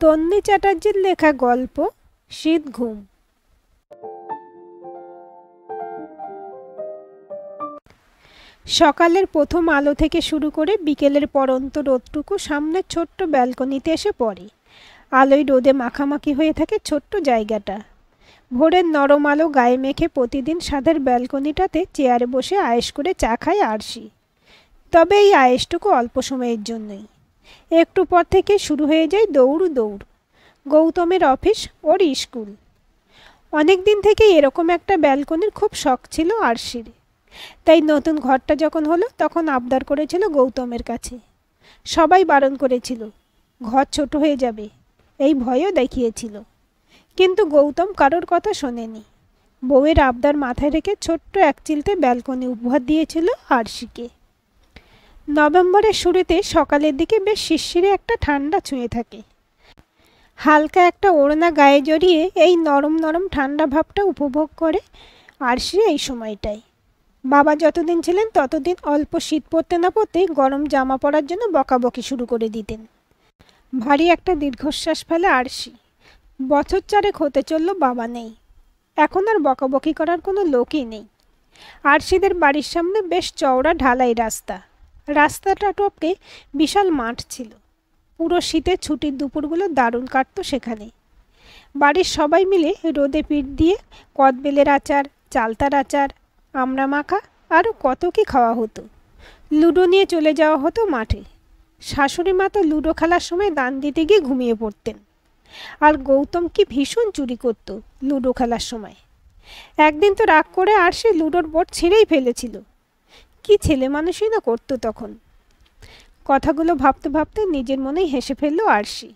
তন্বী চ্যাটার্জির লেখা গল্প শীত ঘুম। সকালের প্রথম আলো থেকে শুরু করে বিকেলের পড়ন্ত রোদটুকু সামনের ছোট্ট ব্যালকনিতে এসে পড়ে। আলোয় রোদে মাখামাখি হয়ে থাকে ছোট্ট জায়গাটা। ভোরের নরম আলো গায়ে মেখে প্রতিদিন সাদের ব্যালকনিটাতে চেয়ারে বসে আয়েশ করে চা খায় আরশি। তবে এই আয়েশটুকু অল্প সময়ের জন্যই। একটু পর থেকে শুরু হয়ে যায় দৌড়। গৌতমের অফিস, ওর স্কুল। অনেক দিন থেকেই এরকম একটা ব্যালকনির খুব শখ ছিল আরশির। তাই নতুন ঘরটা যখন হলো তখন আবদার করেছিল গৌতমের কাছে। সবাই বারণ করেছিল, ঘর ছোট হয়ে যাবে, এই ভয়ও দেখিয়েছিল। কিন্তু গৌতম কারোর কথা শোনেনি। বউয়ের আবদার মাথায় রেখে ছোট্ট এক চিলতে ব্যালকনি উপহার দিয়েছিল আরশিকে। নভেম্বরের শুরুতে সকালের দিকে বেশ শিরশিরে একটা ঠান্ডা ছুঁয়ে থাকে। হালকা একটা ওড়না গায়ে জড়িয়ে এই নরম নরম ঠান্ডা ভাবটা উপভোগ করে আরশি এই সময়টায়। বাবা যতদিন ছিলেন ততদিন অল্প শীত পড়তে না পড়তেই গরম জামা পরার জন্য বকাবকি শুরু করে দিতেন। ভারী একটা দীর্ঘশ্বাস ফেলে আরশি। বছর চারেক হতে চলল বাবা নেই। এখন আর বকাবকি করার কোনো লোকই নেই। আরশিদের বাড়ির সামনে বেশ চওড়া ঢালাই রাস্তা। রাস্তাটা টপকে বিশাল মাঠ ছিল। পুরো শীতের ছুটির দুপুরগুলো দারুণ কাটতো সেখানে। বাড়ির সবাই মিলে রোদে পিঠ দিয়ে কদবেলের আচার, চালতার আচার, আমড়া মাখা আরও কত কি খাওয়া হতো। লুডো নিয়ে চলে যাওয়া হতো মাঠে। শাশুড়ি মা তো লুডো খেলার সময় দান দিতে গিয়ে ঘুমিয়ে পড়তেন। আর গৌতম কি ভীষণ চুরি করত লুডো খেলার সময়। একদিন তো রাগ করে আরশি লুডোর বোর্ড ছিঁড়েই ফেলেছিল। কি ছেলে মানুষই না করতো তখন। কথাগুলো ভাবতে ভাবতে নিজের মনেই হেসে ফেলল আরশি।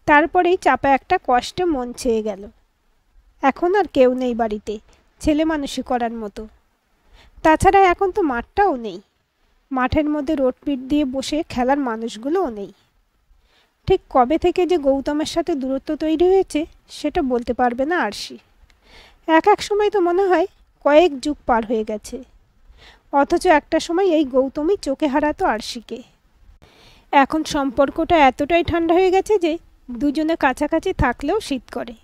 তারপরেই চাপা একটা কষ্টে মন ছেয়ে গেল। এখন আর কেউ নেই বাড়িতে ছেলে মানুষই করার মতো। তাছাড়া এখন তো মাঠটাও নেই। মাঠের মধ্যে রোদ পিঠ দিয়ে বসে খেলার মানুষগুলোও নেই। ঠিক কবে থেকে যে গৌতমের সাথে দূরত্ব তৈরি হয়েছে সেটা বলতে পারবে না আরশি। এক সময় তো মনে হয় কয়েক যুগ পার হয়ে গেছে। অথচ একটা সময় এই গৌতমই চোখে হারাতো আরশিকে। এখন সম্পর্কটা এতটাই ঠান্ডা হয়ে গেছে যে দুজনে কাছাকাছি থাকলেও শীত করে।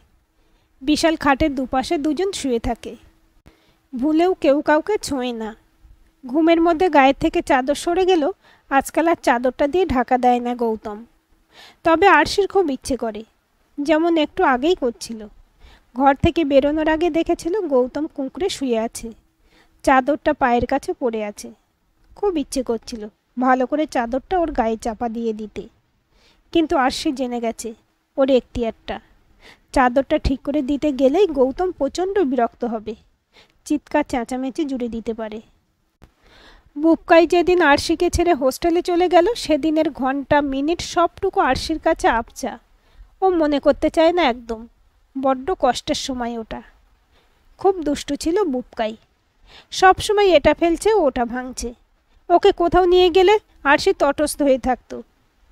বিশাল খাটের দুপাশে দুজন শুয়ে থাকে। ভুলেও কেউ কাউকে ছোঁয় না। ঘুমের মধ্যে গায়ের থেকে চাদর সরে গেলেও আজকাল আর চাদরটা দিয়ে ঢাকা দেয় না গৌতম। তবে আরশির খুব ইচ্ছে করে, যেমন একটু আগেই করছিল। ঘর থেকে বেরোনোর আগে দেখেছিল গৌতম কুঁকড়ে শুয়ে আছে, চাদরটা পায়ের কাছে পড়ে আছে। খুব ইচ্ছে করছিল ভালো করে চাদরটা ওর গায়ে চাপা দিয়ে দিতে। কিন্তু আরশি জেনে গেছে ওর এখতিয়ারটা। চাদরটা ঠিক করে দিতে গেলেই গৌতম প্রচণ্ড বিরক্ত হবে, চিৎকার চেঁচামেচি জুড়ে দিতে পারে। বুবকাই যেদিন আরশিকে ছেড়ে হোস্টেলে চলে গেল সেদিনের ঘন্টা মিনিট সবটুকু আরশির কাছে আবছা। ও মনে করতে চায় না একদম। বড্ড কষ্টের সময় ওটা। খুব দুষ্টু ছিল বুবকাই। সব সময় এটা ফেলছে ওটা ভাঙছে। ওকে কোথাও নিয়ে গেলে আরশি তটস্থ হয়ে থাকতো,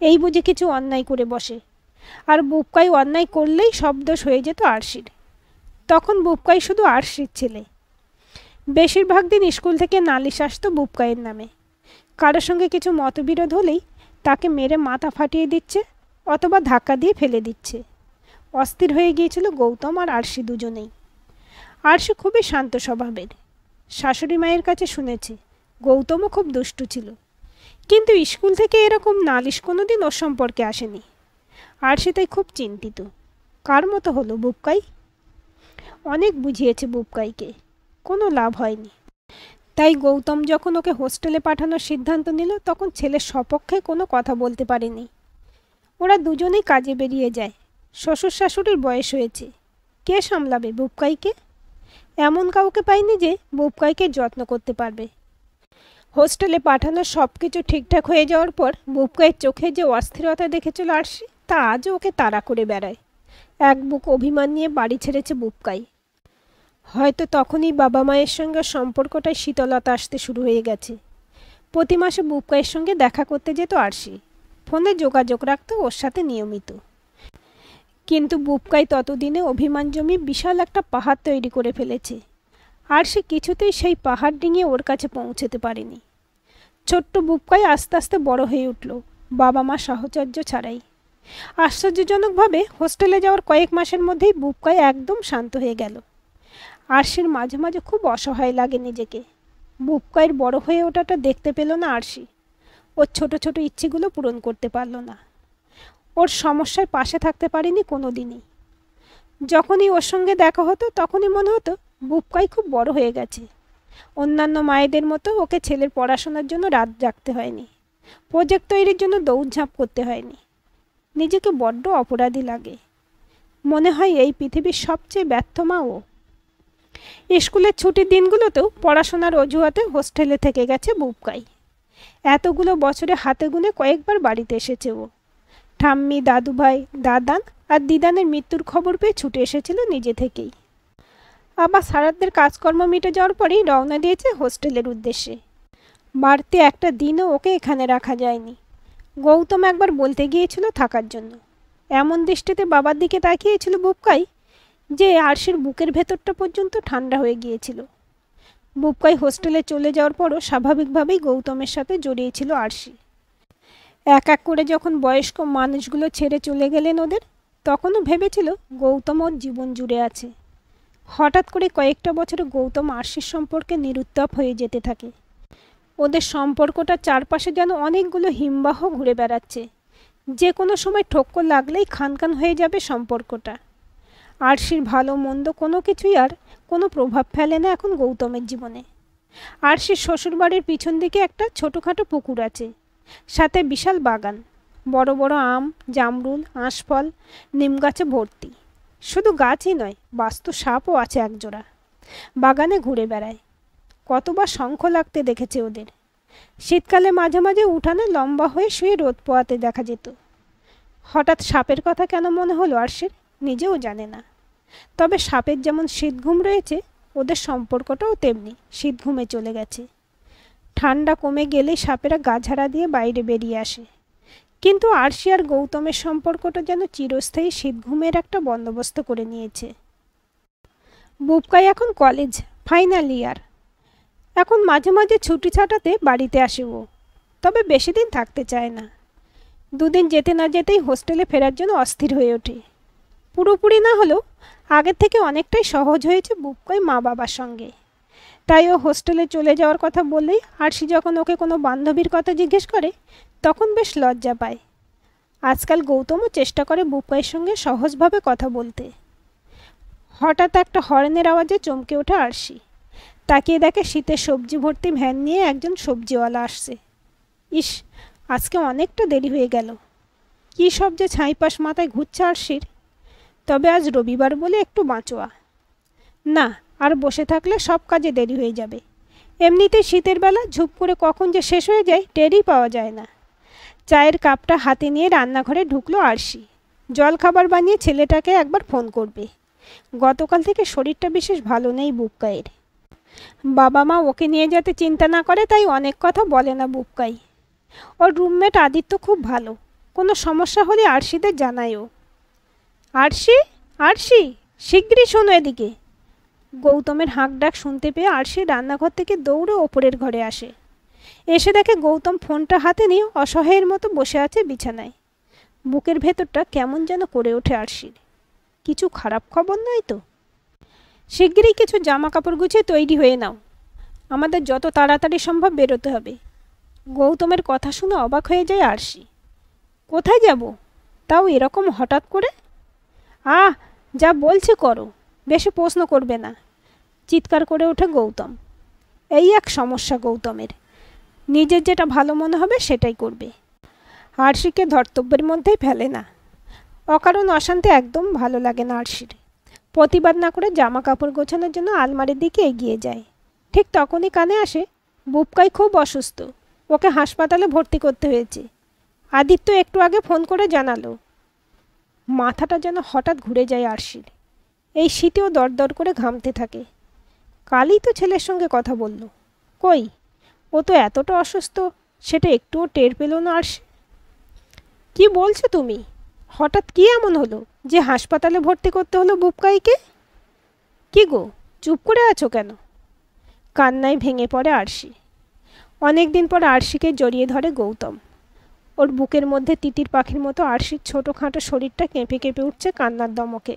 এই বুঝে কিছু অন্যায় করে বসে। আর বুবকাই অন্যায় করলেই সব দোষ হয়ে যেত আরশির। তখন বুবকাই শুধু আরশির ছেলে। বেশিরভাগ দিন স্কুল থেকে নালিশ আসতো বুবকাইয়ের নামে। কারোর সঙ্গে কিছু মতবিরোধ হলেই তাকে মেরে মাথা ফাটিয়ে দিচ্ছে অথবা ধাক্কা দিয়ে ফেলে দিচ্ছে। অস্থির হয়ে গিয়েছিল গৌতম আর আরশি দুজনেই। আরশি খুবই শান্ত স্বভাবের। শাশুড়ি মায়ের কাছে শুনেছে গৌতমও খুব দুষ্টু ছিল, কিন্তু স্কুল থেকে এরকম নালিশ কোনোদিন ওর সম্পর্কে আসেনি। আরশি তাই খুব চিন্তিত, কার মতো হলো বুবকাই। অনেক বুঝিয়েছে বুবকাইকে, কোনো লাভ হয়নি। তাই গৌতম যখন ওকে হোস্টেলে পাঠানোর সিদ্ধান্ত নিল তখন ছেলের সপক্ষে কোনো কথা বলতে পারেনি। ওরা দুজনেই কাজে বেরিয়ে যায়। শ্বশুর শাশুড়ির বয়স হয়েছে, কে সামলাবে বুবকাইকে? এমন কাউকে পায়নি যে বুবকাইকে যত্ন করতে পারবে। হোস্টেলে পাঠানোর সব কিছু ঠিকঠাক হয়ে যাওয়ার পর বুবকাইয়ের চোখে যে অস্থিরতা দেখেছিল আরশি তা আজও ওকে তাড়া করে বেড়ায়। এক বুক অভিমান নিয়ে বাড়ি ছেড়েছে বুবকাই। হয়তো তখনই বাবা মায়ের সঙ্গে সম্পর্কটায় শীতলতা আসতে শুরু হয়ে গেছে। প্রতি মাসে বুবকাইয়ের সঙ্গে দেখা করতে যেত আরশি। ফোনে যোগাযোগ রাখত ওর সাথে নিয়মিত। কিন্তু বুবকাই ততদিনে অভিমান জমি বিশাল একটা পাহাড় তৈরি করে ফেলেছে। আরশি কিছুতেই সেই পাহাড় ডিঙিয়ে ওর কাছে পৌঁছতে পারেনি। ছোট্ট বুবকাই আস্তে আস্তে বড় হয়ে উঠল বাবা মা সাহচর্য ছাড়াই। আশ্চর্যজনকভাবে হোস্টেলে যাওয়ার কয়েক মাসের মধ্যেই বুবকাই একদম শান্ত হয়ে গেল। আরশির মাঝে মাঝে খুব অসহায় লাগে নিজেকে। বুবকাইয়ের বড় হয়ে ওঠাটা দেখতে পেল না আরশি। ওর ছোট ছোট ইচ্ছেগুলো পূরণ করতে পারল না। ওর সমস্যায় পাশে থাকতে পারেনি কোনো দিনই। যখনই ওর সঙ্গে দেখা হতো তখনই মনে হতো বুবকাই খুব বড় হয়ে গেছে। অন্যান্য মায়েদের মতো ওকে ছেলের পড়াশোনার জন্য রাত জাগতে হয়নি, প্রজেক্ট তৈরির জন্য দৌড়ঝাঁপ করতে হয়নি। নিজেকে বড্ড অপরাধী লাগে। মনে হয় এই পৃথিবীর সবচেয়ে ব্যর্থ মা ও। স্কুলের ছুটির দিনগুলোতেও পড়াশোনার অজুহাতে হোস্টেলে থেকে গেছে বুবকাই। এতগুলো বছরে হাতে গুনে কয়েকবার বাড়িতে এসেছে ও। ঠাম্মি, দাদুভাই, দাদান আর দিদানের মৃত্যুর খবর পেয়ে ছুটে এসেছিল নিজে থেকেই। আবার সারাদের কাজকর্ম মিটে যাওয়ার পরেই রওনা দিয়েছে হোস্টেলের উদ্দেশ্যে। বাড়তি একটা দিনও ওকে এখানে রাখা যায়নি। গৌতম একবার বলতে গিয়েছিল থাকার জন্য। এমন দৃষ্টিতে বাবার দিকে তাকিয়েছিল বুবকাই যে আরশির বুকের ভেতরটা পর্যন্ত ঠান্ডা হয়ে গিয়েছিল। বুবকাই হোস্টেলে চলে যাওয়ার পরও স্বাভাবিকভাবেই গৌতমের সাথে জড়িয়েছিল আরশি। এক এক করে যখন বয়স্ক মানুষগুলো ছেড়ে চলে গেলেন ওদের, তখনও ভেবেছিল গৌতম ওর জীবন জুড়ে আছে। হঠাৎ করে কয়েকটা বছরে গৌতম আরশির সম্পর্কে নিরুত্তাপ হয়ে যেতে থাকে। ওদের সম্পর্কটা চারপাশে যেন অনেকগুলো হিমবাহ ঘুরে বেড়াচ্ছে। যে কোনো সময় ঠক্কর লাগলেই খানখান হয়ে যাবে সম্পর্কটা। আরশির ভালো মন্দ কোনো কিছুই আর কোনো প্রভাব ফেলে না এখন গৌতমের জীবনে। আরশির শ্বশুরবাড়ির পিছন দিকে একটা ছোটোখাটো পুকুর আছে, সাথে বিশাল বাগান। বড় বড় আম, জামরুল, আঁশফল, নিম গাছে ভর্তি। শুধু গাছই নয়, বাস্তু সাপও আছে একজোড়া। বাগানে ঘুরে বেড়ায়। কতবার শঙ্খ লাগতে দেখেছে ওদের। শীতকালে মাঝে মাঝে উঠানে লম্বা হয়ে শুয়ে রোদ পোয়াতে দেখা যেত। হঠাৎ সাপের কথা কেন মনে হলো আরশির, নিজেও জানে না। তবে সাপের যেমন শীত ঘুম রয়েছে, ওদের সম্পর্কটাও তেমনি শীত ঘুমে চলে গেছে। ঠান্ডা কমে গেলেই সাপেরা গা ঝাড়া দিয়ে বাইরে বেরিয়ে আসে। কিন্তু আরশি আর গৌতমের সম্পর্কটা যেন চিরস্থায়ী শীত ঘুমের একটা বন্দোবস্ত করে নিয়েছে। বুবকাই এখন কলেজ ফাইনাল ইয়ার। এখন মাঝে মাঝে ছুটি ছাটাতে বাড়িতে আসে ও, তবে বেশি দিন থাকতে চায় না। দুদিন যেতে না যেতেই হোস্টেলে ফেরার জন্য অস্থির হয়ে ওঠে। পুরোপুরি না হলেও আগের থেকে অনেকটাই সহজ হয়েছে বুবকাই মা বাবার সঙ্গে। তাই ও হোস্টেলে চলে যাওয়ার কথা বললেই আরশি যখন ওকে কোনো বান্ধবীর কথা জিজ্ঞেস করে তখন বেশ লজ্জা পায়। আজকাল গৌতমও চেষ্টা করে বুবকাইয়ের সঙ্গে সহজভাবে কথা বলতে। হঠাৎ একটা হর্নের আওয়াজে চমকে ওঠে আরশি। তাকিয়ে দেখে শীতের সবজি ভর্তি ভ্যান নিয়ে একজন সবজিওয়ালা আসছে। ইস, আজকে অনেকটা দেরি হয়ে গেল। কী সব যে ছাইপাশ মাথায় ঘুরছে আরশির। তবে আজ রবিবার বলে একটু বাঁচোয়া। না, আর বসে থাকলে সব কাজে দেরি হয়ে যাবে। এমনিতেই শীতের বেলা ঝুপ করে কখন যে শেষ হয়ে যায় টেরই পাওয়া যায় না। চায়ের কাপটা হাতে নিয়ে রান্নাঘরে ঢুকলো আরশি। জলখাবার বানিয়ে ছেলেটাকে একবার ফোন করবে। গতকাল থেকে শরীরটা বিশেষ ভালো নেই বুবকাইয়ের। বাবা মা ওকে নিয়ে যেতে চিন্তা না করে তাই অনেক কথা বলে না বুবকাই। ওর রুমমেট আদিত্য খুব ভালো, কোনো সমস্যা হলে আরশিদের জানায় ও। আরশি, আরশি, শিগগিরই শোনো এদিকে। গৌতমের হাঁক ডাক শুনতে পেয়ে আরশি রান্নাঘর থেকে দৌড়ে ওপরের ঘরে আসে। এসে দেখে গৌতম ফোনটা হাতে নিয়ে অসহায়ের মতো বসে আছে বিছানায়। বুকের ভেতরটা কেমন যেন করে ওঠে আরশির। কিছু খারাপ খবর নয় তো? শিগগিরই কিছু জামা কাপড় গুছিয়ে তৈরি হয়ে নাও, আমাদের যত তাড়াতাড়ি সম্ভব বেরোতে হবে। গৌতমের কথা শুনে অবাক হয়ে যায় আরশি। কোথায় যাব, তাও এরকম হঠাৎ করে? যা বলছি করো, বেশি প্রশ্ন করবে না, চিৎকার করে ওঠে গৌতম। এই এক সমস্যা গৌতমের, নিজের যেটা ভালো মনে হবে সেটাই করবে। আরশিকে ধর্তব্যের মধ্যেই ফেলে না। অকারণ অশান্তি একদম ভালো লাগে না আরশির। প্রতিবাদ না করে জামা কাপড় গোছানোর জন্য আলমারির দিকে এগিয়ে যায়। ঠিক তখনই কানে আসে বুবকাই খুব অসুস্থ, ওকে হাসপাতালে ভর্তি করতে হয়েছে। আদিত্য একটু আগে ফোন করে জানালো। মাথাটা যেন হঠাৎ ঘুরে যায় আরশির। এই শীতেও দরদর করে ঘামতে থাকে। কালই তো ছেলের সঙ্গে কথা বলল, কই ও তো এতটা অসুস্থ সেটা একটুও টের পেল না আরশি। কি বলছো তুমি? হঠাৎ কি এমন হলো যে হাসপাতালে ভর্তি করতে হলো বুবকাইকে? কি গো, চুপ করে আছো কেন? কান্নায় ভেঙে পড়ে আরশি। অনেক দিন পর আরশিকে জড়িয়ে ধরে গৌতম। ওর বুকের মধ্যে তিতির পাখির মতো আরশির ছোটোখাটো শরীরটা কেঁপে কেঁপে উঠছে কান্নার দমকে।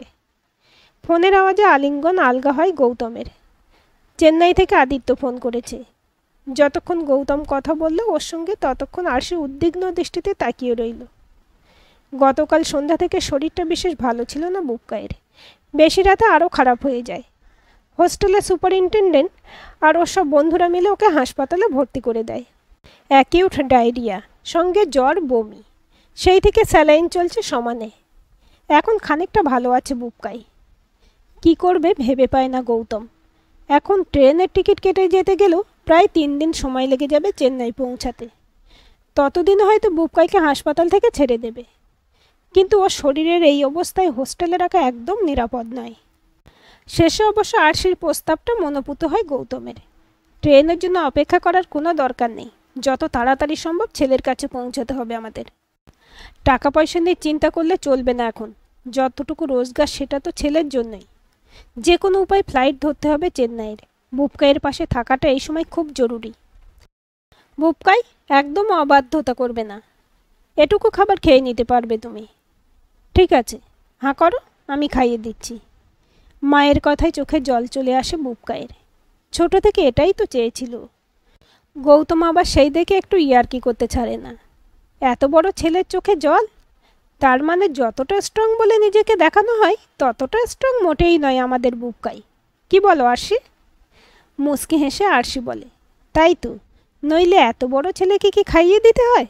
ফোনের আওয়াজে আলিঙ্গন আলগা হয় গৌতমের। চেন্নাই থেকে আদিত্য ফোন করেছে। যতক্ষণ গৌতম কথা বলল ওর সঙ্গে ততক্ষণ আরশি উদ্বিগ্ন দৃষ্টিতে তাকিয়ে রইল। গতকাল সন্ধ্যা থেকে শরীরটা বিশেষ ভালো ছিল না বুবকাইয়ের। বেশি রাতে আরও খারাপ হয়ে যায়। হোস্টেলের সুপারিনটেন্ডেন্ট আর ওর সব বন্ধুরা মিলে ওকে হাসপাতালে ভর্তি করে দেয়। অ্যাকিউট ডায়রিয়া, সঙ্গে জ্বর, বমি। সেই থেকে স্যালাইন চলছে সমানে। এখন খানিকটা ভালো আছে বুবকাই। কি করবে ভেবে পায় না গৌতম। এখন ট্রেনের টিকিট কেটে যেতে গেলেও প্রায় 3 দিন সময় লেগে যাবে চেন্নাই পৌঁছাতে। ততদিনে হয়তো বুবকাইকে হাসপাতাল থেকে ছেড়ে দেবে। কিন্তু ওর শরীরের এই অবস্থায় হোস্টেলে রাখা একদম নিরাপদ নয়। শেষে অবশ্য আরশির প্রস্তাবটা মনোপুত হয় গৌতমের। ট্রেনের জন্য অপেক্ষা করার কোনো দরকার নেই, যত তাড়াতাড়ি সম্ভব ছেলের কাছে পৌঁছাতে হবে আমাদের। টাকা পয়সা নিয়ে চিন্তা করলে চলবে না এখন। যতটুকু রোজগার সেটা তো ছেলের জন্যই। যে কোনো উপায় ফ্লাইট ধরতে হবে চেন্নাইয়ের। বুবকাইয়ের পাশে থাকাটা এই সময় খুব জরুরি। বুবকাই, একদম অবাধ্যতা করবে না। এটুকু খাবার খেয়ে নিতে পারবে তুমি? ঠিক আছে, হাঁ করো, আমি খাইয়ে দিচ্ছি। মায়ের কথায় চোখে জল চলে আসে বুবকাইয়ের। ছোট থেকে এটাই তো চেয়েছিল। গৌতম আবার সেই দেখে একটু ইয়ার্কি করতে ছাড়ে না। এত বড় ছেলের চোখে জল? তার মানে যতটা স্ট্রং বলে নিজেকে দেখানো হয় ততটা স্ট্রং মোটেই নয় আমাদের বুবকাই। কি বলো আরশি? মুচকি হেসে আরশি বলে, তাই তো, নইলে এত বড় ছেলেকে কি খাইয়ে দিতে হয়?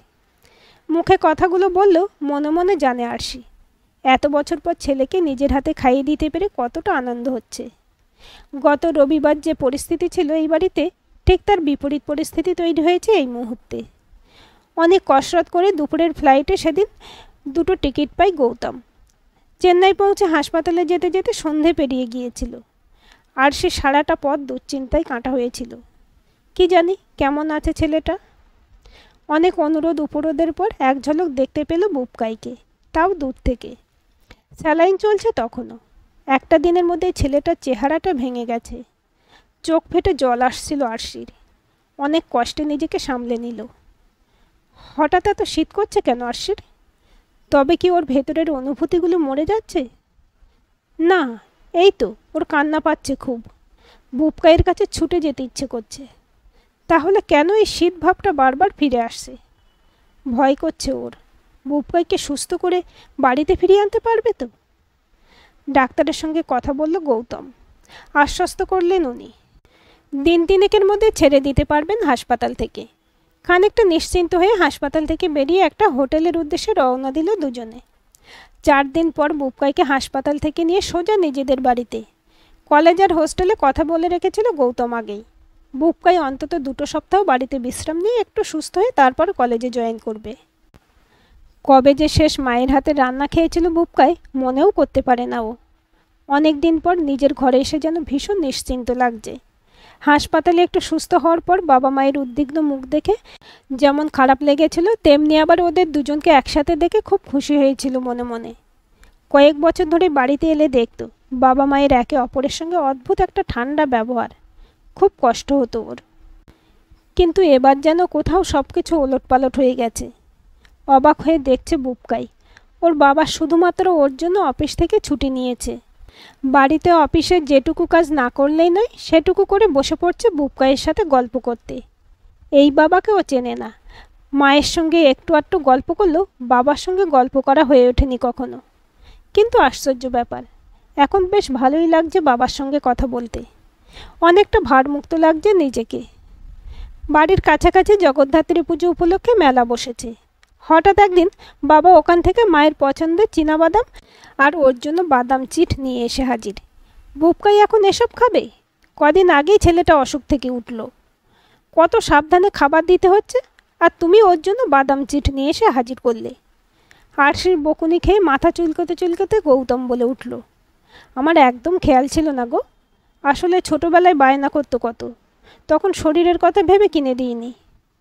মুখে কথাগুলো বললেও মনে মনে জানে আরশি এত বছর পর ছেলেকে নিজের হাতে খাইয়ে দিতে পেরে কতটা আনন্দ হচ্ছে। গত রবিবার যে পরিস্থিতি ছিল এই বাড়িতে, ঠিক তার বিপরীত পরিস্থিতি তৈরি হয়েছে এই মুহূর্তে। অনেক কসরত করে দুপুরের ফ্লাইটে সেদিন 2টো টিকিট পাই গৌতম। চেন্নাই পৌঁছে হাসপাতালে যেতে যেতে সন্ধে পেরিয়ে গিয়েছিল। আর সে সারাটা পথ দুশ্চিন্তায় কাটা হয়েছিল। কি জানি কেমন আছে ছেলেটা। অনেক অনুরোধ উপরোধের পর এক ঝলক দেখতে পেল বুবকাইকে, তাও দূর থেকে। স্যালাইন চলছে তখনও। একটা দিনের মধ্যে ছেলেটার চেহারাটা ভেঙে গেছে। চোখ ফেটে জল আসছিল আরশির। অনেক কষ্টে নিজেকে সামলে নিল। হঠাৎ এত শীত করছে কেন আরশির? তবে কি ওর ভেতরের অনুভূতিগুলো মরে যাচ্ছে? না, এই তো ওর কান্না পাচ্ছে খুব। বুবকাইয়ের কাছে ছুটে যেতে ইচ্ছে করছে। তাহলে কেন এই শীত ভাবটা বারবার ফিরে আসছে? ভয় করছে ওর। বুবকাইকে সুস্থ করে বাড়িতে ফিরিয়ে আনতে পারবে তো? ডাক্তারের সঙ্গে কথা বলল গৌতম। আশ্বস্ত করলেন উনি। দিন 3 মধ্যে ছেড়ে দিতে পারবেন হাসপাতাল থেকে। খানিকটা নিশ্চিন্ত হয়ে হাসপাতাল থেকে বেরিয়ে একটা হোটেলের উদ্দেশ্যে রওনা দিল দুজনে। 4 দিন পর বুবকাইকে হাসপাতাল থেকে নিয়ে সোজা নিজেদের বাড়িতে। কলেজ আর হোস্টেলে কথা বলে রেখেছিল গৌতম আগেই। বুবকাই অন্তত 2 সপ্তাহ বাড়িতে বিশ্রাম নিয়ে একটু সুস্থ হয়ে তারপর কলেজে জয়েন করবে। কবে যে শেষ মায়ের হাতে রান্না খেয়েছিল বুবকাই মনেও করতে পারে না ও। অনেক দিন পর নিজের ঘরে এসে যেন ভীষণ নিশ্চিন্ত লাগছে। হাসপাতালে একটু সুস্থ হওয়ার পর বাবা মায়ের উদ্বিগ্ন মুখ দেখে যেমন খারাপ লেগেছিল, তেমনি আবার ওদের দুজনকে একসাথে দেখে খুব খুশি হয়েছিল মনে মনে। কয়েক বছর ধরে বাড়িতে এলে দেখত বাবা মায়ের একে অপরের সঙ্গে অদ্ভুত একটা ঠান্ডা ব্যবহার। খুব কষ্ট হতো ওর। কিন্তু এবার যেন কোথাও সব কিছু ওলটপালট হয়ে গেছে। অবাক হয়ে দেখছে বুবকাই। ওর বাবা শুধুমাত্র ওর জন্য অফিস থেকে ছুটি নিয়েছে। বাড়িতে অফিসের যেটুকু কাজ না করলেই নয় সেটুকু করে বসে পড়ছে বুবকাইয়ের সাথে গল্প করতে। এই বাবাকে ও চেনে না। মায়ের সঙ্গে একটু আধটু গল্প করলেও বাবার সঙ্গে গল্প করা হয়ে ওঠেনি কখনো। কিন্তু আশ্চর্য ব্যাপার, এখন বেশ ভালোই লাগছে বাবার সঙ্গে কথা বলতে। অনেকটা ভারমুক্ত লাগছে নিজেকে। বাড়ির কাছাকাছি জগদ্ধাত্রী পুজো উপলক্ষে মেলা বসেছে। হঠাৎ একদিন বাবা ওখান থেকে মায়ের পছন্দের চীনাবাদাম আর ওর জন্য বাদাম চিট নিয়ে এসে হাজির। বুবকাই এখন এসব খাবে? কদিন আগেই ছেলেটা অসুখ থেকে উঠল। কত সাবধানে খাবার দিতে হচ্ছে, আর তুমি ওর জন্য বাদাম চিট নিয়ে এসে হাজির করলে। আরশির বকুনি খেয়ে মাথা চুলকোতে চুলকোতে গৌতম বলে উঠল, আমার একদম খেয়াল ছিল না গো। আসলে ছোটবেলায় বায়না করতো কত, তখন শরীরের কথা ভেবে কিনে দিইনি,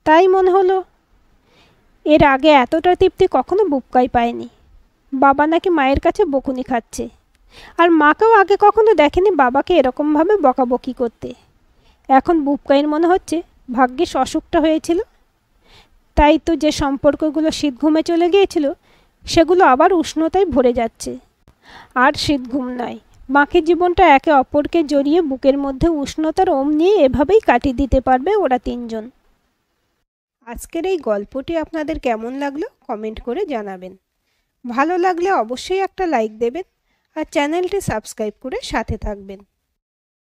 তাই মনে হলো। এর আগে এতটা তৃপ্তি কখনো বুবকাই পায়নি। বাবা নাকি মায়ের কাছে বকুনি খাচ্ছে, আর মাকেও আগে কখনো দেখেনি বাবাকে এরকমভাবে বকাবকি করতে। এখন বুবকাইয়ের মনে হচ্ছে ভাগ্যিস অসুখটা হয়েছিল। তাই তো যে সম্পর্কগুলো শীত ঘুমে চলে গিয়েছিল সেগুলো আবার উষ্ণতায় ভরে যাচ্ছে। আর শীত ঘুম নয়, বাকি জীবনটা একে অপরকে জড়িয়ে বুকের মধ্যে উষ্ণতার ওম নিয়ে এভাবেই কাটিয়ে দিতে পারবে ওরা তিনজন। আজকের এই গল্পটি আপনাদের কেমন লাগলো কমেন্ট করে জানাবেন। ভালো লাগলে অবশ্যই একটা লাইক দেবেন আর চ্যানেলটি সাবস্ক্রাইব করে সাথে থাকবেন।